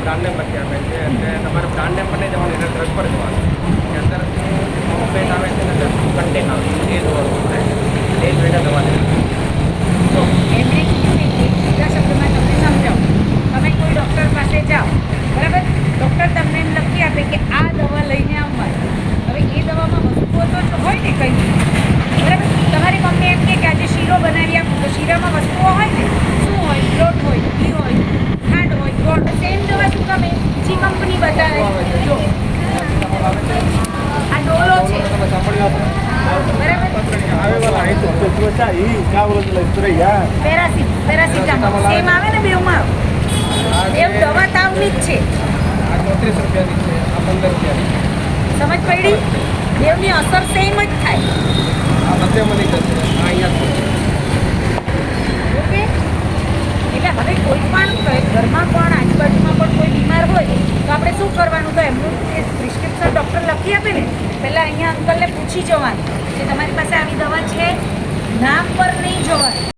Brand name લખી આપે છે એટલે તમારે બ્રાન્ડ નેમ પર નહીં જવાનું, એના ડ્રગ પર જવાનું. કે અંદર પેટ આવે છે ને અંદર કન્ટેન આવે છે એ જોવાનું છે, એ જોઈને દવા લેવાની. તો એમણે કીધું ને એક બીજા શબ્દમાં તમને સમજાવો. તમે કોઈ ડૉક્ટર પાસે જાઓ, બરાબર, ડૉક્ટર તમને એમ લખી આપે કે આ દવા લઈને આવવાની. હવે એ દવામાં વસ્તુઓ તો હોય ને કંઈ, બરાબર. તમારી મમ્મી એમ કે આજે શીરો બનાવી આપો, તો શીરામાં વસ્તુઓ હોય ને, શું હોય? લોટ હોય, ઘી હોય, ખાંડ હોય, ગોળ. સેમ દવા શું તમે બીજી કંપની બતાવે? જો આ ડોલો છે, તમે સાંભળ્યું બરાબર, પેરાસિટામોલ સેમ આવે ને બેવમાં. બેવ દવા તાવની જ છે, આ 34 રૂપિયાની છે, આ 15 રૂપિયાની. સમજ પડી? બેવની અસર સેમ જ થાય. આ બધે મળી જશે, આ અહીંયા જ છે. ઓકે, એટલે હવે કોઈ પણ ઘરમાં પણ આજુબાજુમાં પણ કોઈ બીમાર હોય તો આપણે શું કરવાનું? તો એમનું એ પ્રિસ્ક્રિપ્શન ડૉક્ટર લખી આપે ને, પહેલાં અહીંયા અંકલને પૂછી જવાનું કે તમારી પાસે આવી દવા છે, નામ પર નહીં જવાનું.